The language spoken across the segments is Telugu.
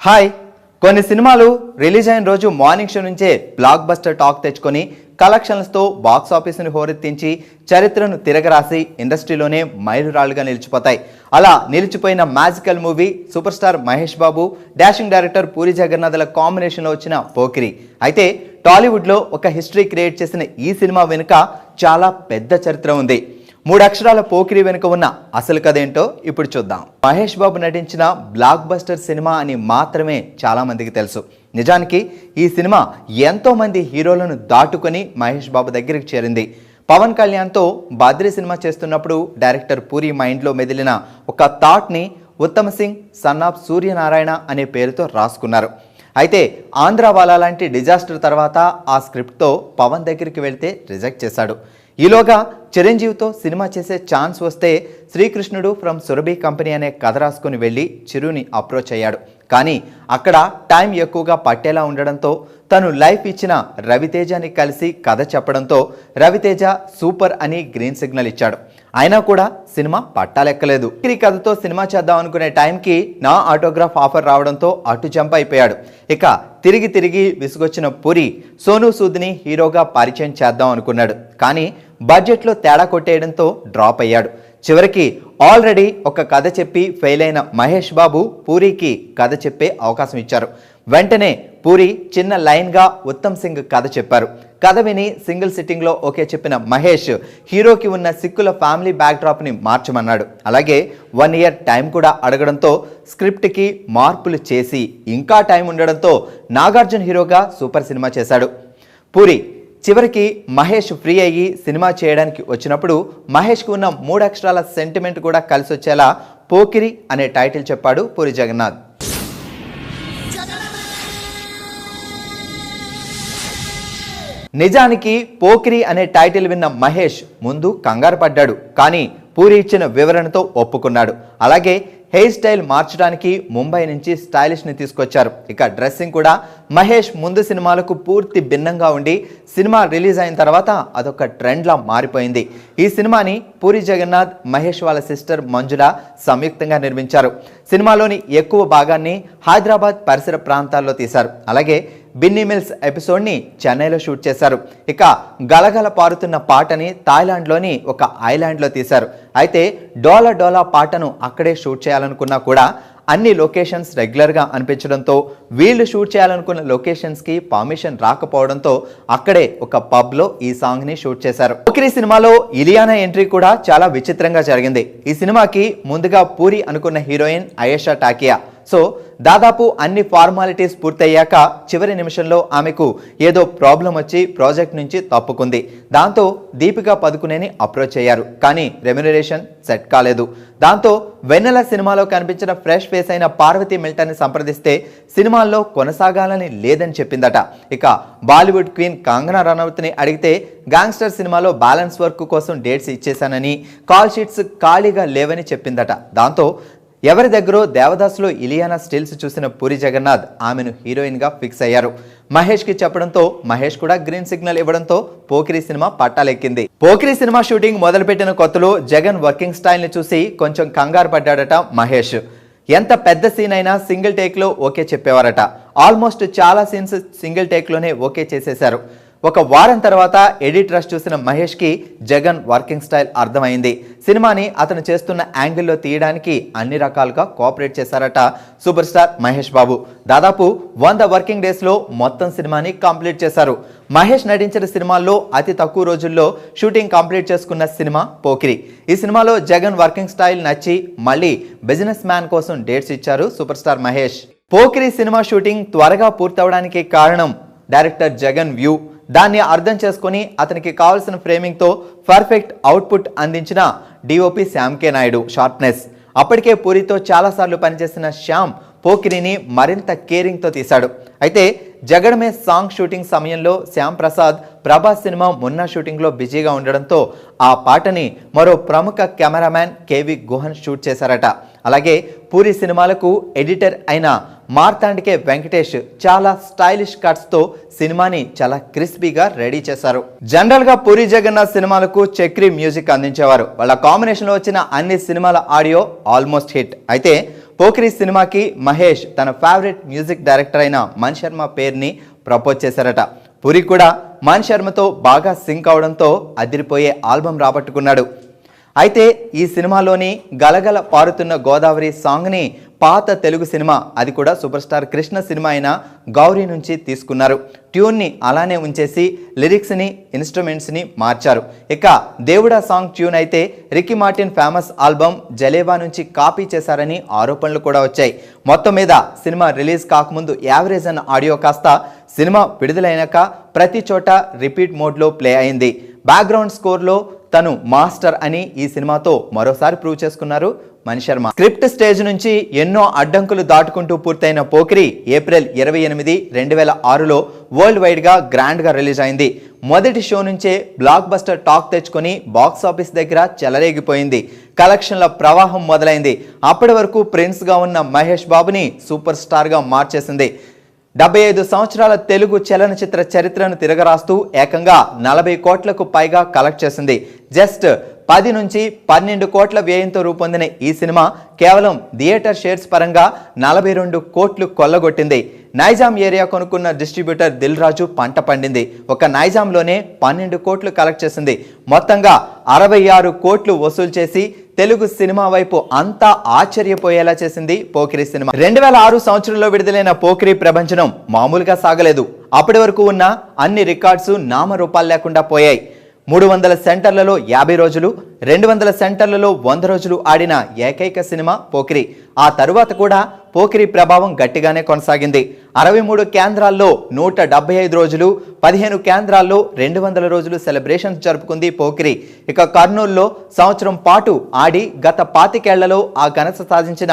హాయ్ కొన్ని సినిమాలు రిలీజ్ అయిన రోజు మార్నింగ్ షో నుంచే బ్లాక్ బస్టర్ టాక్ తెచ్చుకొని కలెక్షన్స్తో బాక్స్ ఆఫీసుని హోరెత్తించి చరిత్రను తిరగరాసి ఇండస్ట్రీలోనే మైలురాళ్లుగా నిలిచిపోతాయి. అలా నిలిచిపోయిన magical movie super star Mahesh Babu, dashing director Puri జగన్నాథ్ల కాంబినేషన్లో వచ్చిన పోకిరి. అయితే టాలీవుడ్లో ఒక హిస్టరీ క్రియేట్ చేసిన ఈ సినిమా వెనుక చాలా పెద్ద చరిత్ర ఉంది. 3 అక్షరాల పోకిరి వెనుక ఉన్న అసలు కథ ఏంటో ఇప్పుడు చూద్దాం. మహేష్ బాబు నటించిన బ్లాక్ బస్టర్ సినిమా అని మాత్రమే చాలా మందికి తెలుసు. నిజానికి ఈ సినిమా ఎంతో మంది హీరోలను దాటుకొని మహేష్ బాబు దగ్గరికి చేరింది. పవన్ కళ్యాణ్తో బద్రీ సినిమా చేస్తున్నప్పుడు డైరెక్టర్ పూరి మైండ్లో మెదిలిన ఒక థాట్ని ఉత్తమ్ సింగ్ సన్ ఆఫ్ సూర్యనారాయణ అనే పేరుతో రాసుకున్నారు. అయితే ఆంధ్రావాలా లాంటి డిజాస్టర్ తర్వాత ఆ స్క్రిప్ట్తో పవన్ దగ్గరికి వెళ్తే రిజెక్ట్ చేశాడు. ఈలోగా చిరంజీవితో సినిమా చేసే ఛాన్స్ వస్తే శ్రీకృష్ణుడు ఫ్రమ్ సురభి కంపెనీ అనే కథ రాసుకుని వెళ్ళి చిరుని అప్రోచ్ అయ్యాడు. కానీ అక్కడ టైం ఎక్కువగా పట్టేలా ఉండడంతో తను లైఫ్ ఇచ్చిన రవితేజని కలిసి కథ చెప్పడంతో రవితేజ సూపర్ అని గ్రీన్ సిగ్నల్ ఇచ్చాడు. అయినా కూడా సినిమా పట్టాలెక్కలేదు. ఈ కథతో సినిమా చేద్దాం అనుకునే టైంకి నా ఆటోగ్రాఫ్ ఆఫర్ రావడంతో అటు జంప్ అయిపోయాడు. ఇక తిరిగి విసుగొచ్చిన పూరి సోనూ సూద్ని హీరోగా పరిచయం చేద్దాం అనుకున్నాడు. కానీ బడ్జెట్లో తేడా కొట్టేయడంతో డ్రాప్ అయ్యాడు. చివరికి ఆల్రెడీ ఒక కథ చెప్పి ఫెయిల్ అయిన మహేష్ బాబు పూరికి కథ చెప్పే అవకాశం ఇచ్చారు. వెంటనే పూరి చిన్న లైన్గా ఉత్తమ్ సింగ్ కథ చెప్పారు. కథ విని సింగిల్ సిట్టింగ్లో ఓకే చెప్పిన మహేష్ హీరోకి ఉన్న సిక్కుల ఫ్యామిలీ బ్యాక్డ్రాప్ని మార్చమన్నాడు. అలాగే 1 ఇయర్ టైం కూడా అడగడంతో స్క్రిప్ట్కి మార్పులు చేసి ఇంకా టైం ఉండడంతో నాగార్జున హీరోగా సూపర్ సినిమా చేశాడు. పూరి చివరికి మహేష్ ఫ్రీ అయ్యి సినిమా చేయడానికి వచ్చినప్పుడు మహేష్కు ఉన్న 3 అక్షరాల సెంటిమెంట్ కూడా కలిసి వచ్చేలా పోకిరి అనే టైటిల్ చెప్పాడు పూరి జగన్నాథ్. నిజానికి పోకిరి అనే టైటిల్ విన్న మహేష్ ముందు కంగారు పడ్డాడు. కానీ పూరి ఇచ్చిన వివరణతో ఒప్పుకున్నాడు. అలాగే హెయిర్ స్టైల్ మార్చడానికి ముంబై నుంచి స్టైలిష్ని తీసుకొచ్చారు. ఇక డ్రెస్సింగ్ కూడా మహేష్ ముందు సినిమాలకు పూర్తి భిన్నంగా ఉండి సినిమా రిలీజ్ అయిన తర్వాత అదొక ట్రెండ్లా మారిపోయింది. ఈ సినిమాని పూరి జగన్నాథ్, మహేష్ వాళ్ళ సిస్టర్ మంజుల సంయుక్తంగా నిర్మించారు. సినిమాలోని ఎక్కువ భాగాన్ని హైదరాబాద్ పరిసర ప్రాంతాల్లో తీశారు. అలాగే బిన్నీ మిల్స్ ఎపిసోడ్ని చెన్నైలో షూట్ చేశారు. ఇక గలగల పారుతున్న పాటని థాయిలాండ్లోని ఒక ఐలాండ్లో తీశారు. అయితే డోలా డోలా పాటను అక్కడే షూట్ చేయాలనుకున్నా కూడా అన్ని లొకేషన్స్ రెగ్యులర్గా అనిపించడంతో వీళ్ళు షూట్ చేయాలనుకున్న లొకేషన్స్కి పర్మిషన్ రాకపోవడంతో అక్కడే ఒక పబ్లో ఈ సాంగ్ని షూట్ చేశారు. పోకిరి సినిమాలో ఇలియానా ఎంట్రీ కూడా చాలా విచిత్రంగా జరిగింది. ఈ సినిమాకి ముందుగా పూరి అనుకున్న హీరోయిన్ అయేషా టాకియా. సో దాదాపు అన్ని ఫార్మాలిటీస్ పూర్తయ్యాక చివరి నిమిషంలో ఆమెకు ఏదో ప్రాబ్లం వచ్చి ప్రాజెక్ట్ నుంచి తప్పుకుంది. దాంతో దీపికా పదుకునేని అప్రోచ్ అయ్యారు. కానీ రెమ్యునరేషన్ సెట్ కాలేదు. దాంతో వెన్నెల సినిమాలో కనిపించిన ఫ్రెష్ ఫేస్ అయిన పార్వతీ మిల్టన్ని సంప్రదిస్తే సినిమాల్లో కొనసాగాలని లేదని చెప్పిందట. ఇక బాలీవుడ్ క్వీన్ కంగనా రనౌత్ని అడిగితే గ్యాంగ్స్టర్ సినిమాలో బ్యాలెన్స్ వర్క్ కోసం డేట్స్ ఇచ్చేశానని, కాల్ షీట్స్ ఖాళీగా లేవని చెప్పిందట. దాంతో ఎవరి దగ్గర దేవదాసులో ఇలియానా స్టిల్స్ చూసిన పూరి జగన్నాథ్ ఆమెను హీరోయిన్గా ఫిక్స్ అయ్యారు. మహేష్కి చెప్పడంతో మహేష్ కూడా గ్రీన్ సిగ్నల్ ఇవ్వడంతో పోకిరి సినిమా పట్టాలెక్కింది. పోకిరి సినిమా షూటింగ్ మొదలుపెట్టిన కొత్తలో జగన్ వర్కింగ్ స్టైల్ని చూసి కొంచెం కంగారు పడ్డాడట మహేష్. ఎంత పెద్ద సీన్ అయినా సింగిల్ టేక్లో ఓకే చెప్పేవారట. ఆల్మోస్ట్ చాలా సీన్స్ సింగిల్ టేక్లోనే ఓకే చేసేశారు. ఒక వారం తర్వాత ఎడిట్ రష్ చూసిన మహేష్కి జగన్ వర్కింగ్ స్టైల్ అర్థమైంది. సినిమాని అతను చేస్తున్న యాంగిల్లో తీయడానికి అన్ని రకాలుగా కోఆపరేట్ చేశారట సూపర్ స్టార్ మహేష్ బాబు. దాదాపు 100 వర్కింగ్ డేస్లో మొత్తం సినిమాని కంప్లీట్ చేశారు. మహేష్ నటించిన సినిమాల్లో అతి తక్కువ రోజుల్లో షూటింగ్ కంప్లీట్ చేసుకున్న సినిమా పోకిరి. ఈ సినిమాలో జగన్ వర్కింగ్ స్టైల్ నచ్చి మళ్ళీ బిజినెస్ మ్యాన్ కోసం డేట్స్ ఇచ్చారు సూపర్ స్టార్ మహేష్. పోకిరి సినిమా షూటింగ్ త్వరగా పూర్తవడానికి కారణం డైరెక్టర్ జగన్ వ్యూ. దాన్ని అర్థం చేసుకుని అతనికి కావాల్సిన ఫ్రేమింగ్తో పర్ఫెక్ట్ అవుట్పుట్ అందించిన డిఓపి శ్యామ్ కే నాయుడు షార్ప్నెస్. అప్పటికే పూరితో చాలాసార్లు పనిచేసిన శ్యామ్ పోకిరిని మరింత కేరింగ్తో తీశాడు. అయితే జగడమే సాంగ్ షూటింగ్ సమయంలో శ్యామ్ ప్రసాద్ ప్రభాస్ సినిమా మున్నా షూటింగ్లో బిజీగా ఉండడంతో ఆ పాటని మరో ప్రముఖ కెమెరామ్యాన్ కేవి గుహన్ షూట్ చేశారట. అలాగే పూరి సినిమాలకు ఎడిటర్ అయిన మార్తాండికే వెంకటేష్ చాలా స్టైలిష్ కట్స్తో సినిమాని చాలా క్రిస్పీగా రెడీ చేశారు. జనరల్గా పూరి జగన్నాథ్ సినిమాలకు చక్రి మ్యూజిక్ అందించేవారు. వాళ్ళ కాంబినేషన్లో వచ్చిన అన్ని సినిమాల ఆడియో ఆల్మోస్ట్ హిట్. అయితే పోకిరి సినిమాకి మహేష్ తన ఫేవరెట్ మ్యూజిక్ డైరెక్టర్ అయిన మణి శర్మ పేరుని ప్రపోజ్ చేశారట. పూరి కూడా మణి శర్మతో బాగా సింక్ అవడంతో అదిరిపోయే ఆల్బం రాబట్టుకున్నాడు. అయితే ఈ సినిమాలోని గలగల పారుతున్న గోదావరి సాంగ్ని పాత తెలుగు సినిమా, అది కూడా సూపర్ స్టార్ కృష్ణ సినిమా అయిన గౌరీ నుంచి తీసుకున్నారు. ట్యూన్ని అలానే ఉంచేసి లిరిక్స్ని, ఇన్స్ట్రుమెంట్స్ని మార్చారు. ఇక దేవుడా సాంగ్ ట్యూన్ అయితే రికీ మార్టిన్ ఫేమస్ ఆల్బమ్ జలేబా నుంచి కాపీ చేశారని ఆరోపణలు కూడా వచ్చాయి. మొత్తం మీద సినిమా రిలీజ్ కాకముందు యావరేజ్ అన్న ఆడియో కాస్త సినిమా విడుదలైనాక ప్రతి చోట రిపీట్ మోడ్లో ప్లే అయింది. బ్యాక్గ్రౌండ్ స్కోర్లో తను మాస్టర్ అని ఈ సినిమాతో మరోసారి ప్రూవ్ చేసుకున్నారు మణి శర్మ. స్క్రిప్ట్ స్టేజ్ నుంచి ఎన్నో అడ్డంకులు దాటుకుంటూ పూర్తయిన పోకిరి ఏప్రిల్ 28, 2006లో వరల్డ్ వైడ్గా గ్రాండ్గా రిలీజ్ అయింది. మొదటి షో నుంచే బ్లాక్ బస్టర్ టాక్ తెచ్చుకొని బాక్స్ ఆఫీస్ దగ్గర చెలరేగిపోయింది. కలెక్షన్ల ప్రవాహం మొదలైంది. అప్పటి వరకు ప్రిన్స్గా ఉన్న మహేష్ బాబుని సూపర్ స్టార్గా మార్చేసింది. 75 సంవత్సరాల తెలుగు చలనచిత్ర చరిత్రను తిరగరాస్తూ ఏకంగా 40 కోట్లకు పైగా కలెక్ట్ చేసింది. జస్ట్ 10 నుంచి 12 కోట్ల వ్యయంతో రూపొందిన ఈ సినిమా కేవలం థియేటర్ షేర్స్ పరంగా 42 కోట్లు కొల్లగొట్టింది. నైజాం ఏరియా కొనుక్కున్న డిస్ట్రిబ్యూటర్ దిల్ రాజు పంట పండింది. ఒక నైజాంలోనే 12 కోట్లు కలెక్ట్ చేసింది. మొత్తంగా 66 కోట్లు వసూలు చేసి తెలుగు సినిమా వైపు అంతా ఆశ్చర్యపోయేలా చేసింది పోకిరి సినిమా. 2006 సంవత్సరంలో విడుదలైన పోకిరి ప్రభంజనం మామూలుగా సాగలేదు. అప్పటి వరకు ఉన్న అన్ని రికార్డ్స్ నామరూపాలు లేకుండా పోయాయి. 300 సెంటర్లలో 50 రోజులు, 200 సెంటర్లలో 100 రోజులు ఆడిన ఏకైక సినిమా పోకిరి. ఆ తరువాత కూడా పోకిరి ప్రభావం గట్టిగానే కొనసాగింది. 63 కేంద్రాల్లో 175 రోజులు, 15 కేంద్రాల్లో 200 రోజులు సెలబ్రేషన్స్ జరుపుకుంది పోకిరి. ఇక కర్నూలులో సంవత్సరం పాటు ఆడి గత 25 ఏళ్లలో ఆ ఘనత సాధించిన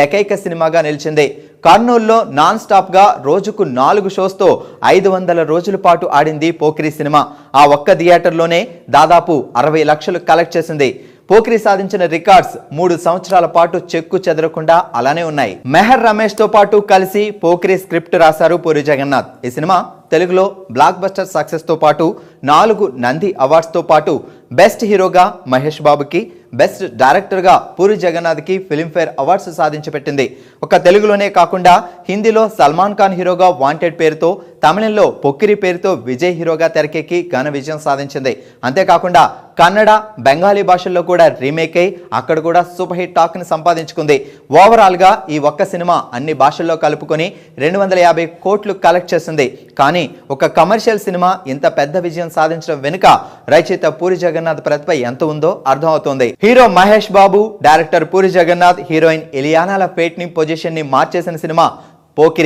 ఏకైక సినిమాగా నిలిచింది. కర్నూలులో నాన్ స్టాప్గా రోజుకు 4 షోస్తో 500 రోజుల పాటు ఆడింది పోకిరి సినిమా. ఆ ఒక్క థియేటర్లోనే దాదాపు 60 లక్షలు కలెక్ట్ చేసింది. పోకిరి సాధించిన రికార్డ్స్ 3 సంవత్సరాల పాటు చెక్కు చెదరకుండా అలానే ఉన్నాయి. మెహర్ రమేష్ తో పాటు కలిసి పోకిరి స్క్రిప్ట్ రాశారు పూరి జగన్నాథ్. ఈ సినిమా తెలుగులో బ్లాక్ బస్టర్ సక్సెస్ తో పాటు 4 నంది అవార్డ్స్ తో పాటు బెస్ట్ హీరోగా మహేష్ బాబుకి, బెస్ట్ డైరెక్టర్గా పూరి జగన్నాథ్కి ఫిల్మ్ఫేర్ అవార్డ్స్ సాధించి పెట్టింది. ఒక తెలుగులోనే కాకుండా హిందీలో సల్మాన్ ఖాన్ హీరోగా వాంటెడ్ పేరుతో, తమిళంలో పొక్కిరి పేరుతో విజయ్ హీరోగా తెరకెక్కి ఘన విజయం సాధించింది. అంతేకాకుండా కన్నడ, బెంగాలీ భాషల్లో కూడా రీమేక్ అయి అక్కడ కూడా సూపర్ హిట్ టాక్ ని సంపాదించుకుంది. ఓవరాల్ గా ఈ ఒక్క సినిమా అన్ని భాషల్లో కలుపుకొని 250 కోట్లు కలెక్ట్ చేసింది. కానీ ఒక కమర్షియల్ సినిమా ఇంత పెద్ద విజయం సాధించడం వెనుక రచయిత పూరి జగన్నాథ్ ప్రతిభ ఎంత ఉందో అర్థమవుతోంది. Hero Mahesh Babu, director Puri Jagannath, heroine ఇలియానాల ఫేట్ ని, పొజిషన్ ని మార్చేసిన సినిమా పోకిరి.